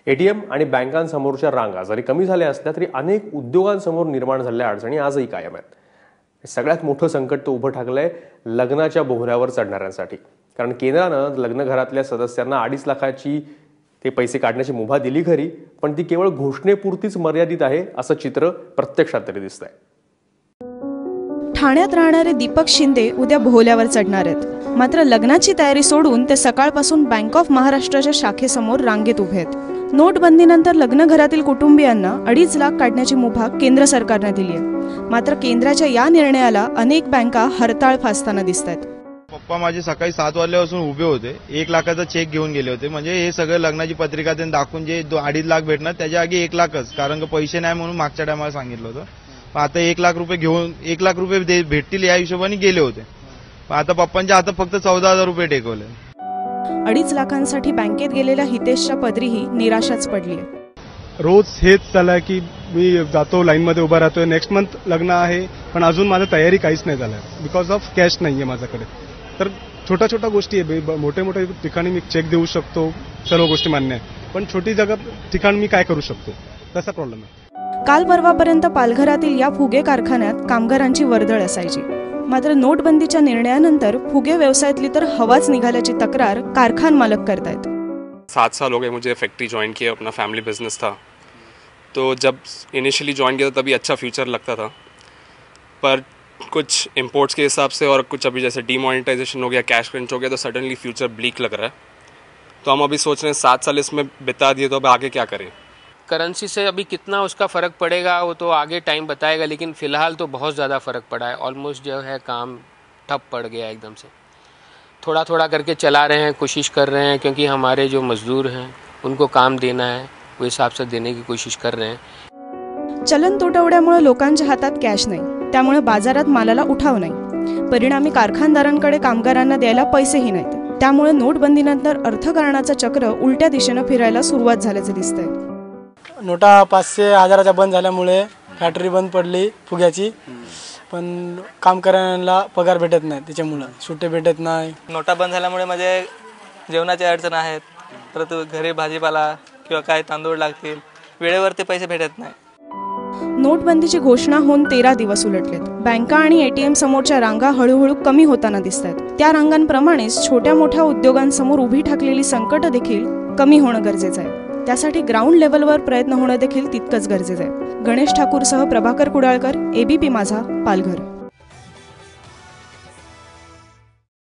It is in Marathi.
एटीएम आणि बँकांसमोरच्या रांगा जरी कमी झाल्या असल्या तरी अनेक उद्योगांसमोर निर्माण झालेल्या अडचणी आजही कायम आहेत। सगळ्यात मोठं संकट तो उभं ठाकलंय लग्नाच्या बोहऱ्यावर चढणाऱ्यांसाठी। कारण केंद्रानं लग्न घरातल्या सदस्यांना 2.5 लाखाची ते पैसे काढण्याची मुभा दिली खरी, पण ती केवळ घोषणेपुरतीच मर्यादित आहे असं चित्र प्रत्यक्षात तरी दिसतंय। ठाण्यात राहणारे दीपक शिंदे उद्या बोहल्यावर चढणार आहेत। मात्र लग्नाची तयारी सोडून ते सकाळपासून बँक ऑफ महाराष्ट्राच्या शाखेसमोर रांगेत उभे आहेत। नोटबंदीनंतर लग्न घरातील कुटुंबियांना 2.5 लाख काढण्याची मुभा केंद्र सरकारने दिली आहे। मात्र केंद्राच्या या निर्णयाला अनेक बँका हरताळ फासताना दिसतात। पप्पा माझे सकाळी 7 वाजल्यापासून उभे होते, 1 लाखाचा चेक घेऊन गेले होते। म्हणजे हे सगळं लग्नाची पत्रिका त्यांनी दाखवून जे 2.5 लाख भेटणार त्याच्या आधी 1 लाखच, कारण पैसे नाही म्हणून मागच्या टायमाला सांगितलं होतं। आता 1 लाख रुपये घेऊन 1 लाख रुपये भेटतील या हिशोबाने गेले होते। आता पप्पांच्या हातात फक्त 14,000 रुपये टेकवले। 2.5 लाखांसाठी बँकेत गेलेल्या हितेशच्या पदरीही निराशाच पडली आहे। रोज हेच चाललंय की मी जातो, लाईन मध्ये उभा राहतोय, नेक्स्ट मंथ लग्न आहे पण अजून माझी तयारी काहीच नाही झालंय बिकॉज ऑफ कॅश नाहीये माझ्याकडे। तर छोट्या छोट्या गोष्टी आहे, मोठे मोठे ठिकाणी मी चेक देऊ शकतो, सर्व गोष्टी मान्य आहे, पण छोटी जागा ठिकाणी मी काय करू शकतो तसा प्रॉब्लेम आहे। काल परवापर्यंत पालघरातील या फुगे कारखान्यात कामगारांची वर्दळ असायची। मात्र नोटबंदीच्या निर्णयानंतर फुगे व्यवसायातली तर हवाच निघाल्याची तक्रार कारखान मालक करतायत। 7 साल हो गए मुझे फैक्ट्री ज्वाइन किया, अपना फैमिली बिजनेस था। तो जब इनिशियली ज्वाइन किया तभी अच्छा फ्यूचर लगता था, पर कुछ इंपोर्ट्स के हिसाब से और कुछ अभी जैसे डीमोनेटाइजेशन हो गया, कैश क्रंच हो गया, तो सडनली फ्यूचर ब्लीक लग रहा है। तो हम अभी सोच रहे हैं 7 साल इसमें बिता दिए तो अब आगे क्या करें। करेंसी से अभी कितना उसका फ़र्क पड़ेगा वो तो आगे टाइम बताएगा, लेकिन फ़िलहाल तो बहुत ज़्यादा फ़र्क पड़ा है। ऑलमोस्ट जो है काम ठप पड़ गया एकदम से। थोड़ा थोड़ा करके चला रहे हैं, कोशिश कर रहे हैं, क्योंकि हमारे जो मजदूर हैं उनको काम देना है, वो हिसाब से देने की कोशिश कर रहे हैं। चलन तुटवड्यामुळे लोकांच्या हातात कॅश नाही, त्यामुळे बाजारात मालाला उठाव नाही। परिणामी कारखानदारांकडे कामगारांना द्यायला पैसेही नाहीत। त्यामुळे नोटबंदीनंतर अर्थकारणाचं चक्र उलट्या दिशेने फिरायला सुरुवात झाल्याचं दिसतंय। नोटा 500-1000च्या बंद झाल्यामुळे फॅक्टरी बंद पडली फुग्याची, पण काम करणाऱ्यांना पगार भेटत नाही, त्याच्यामुळे सुट्टे भेटत नाही। नोटा बंद झाल्यामुळे म्हणजे जेवणाची अडचण आहेत, परत घरी भाजीपाला किंवा काय तांदूळ लागतील, वेळेवर ते पैसे भेटत नाही। नोटबंदीची घोषणा होऊन 13 दिवस उलटलेत। बँका आणि एटीएम समोरच्या रांगा हळूहळू कमी होताना दिसतात। त्या रांगांप्रमाणेच छोट्या मोठ्या उद्योगांसमोर उभी ठाकलेली संकट देखील कमी होणं गरजेचं आहे। त्यासाठी ग्राउंड लेवलवर प्रयत्न होणं देखील तितकंच गरजेचं आहे। गणेश ठाकूरसह प्रभाकर कुडाळकर, एबीपी माझा, पालघर।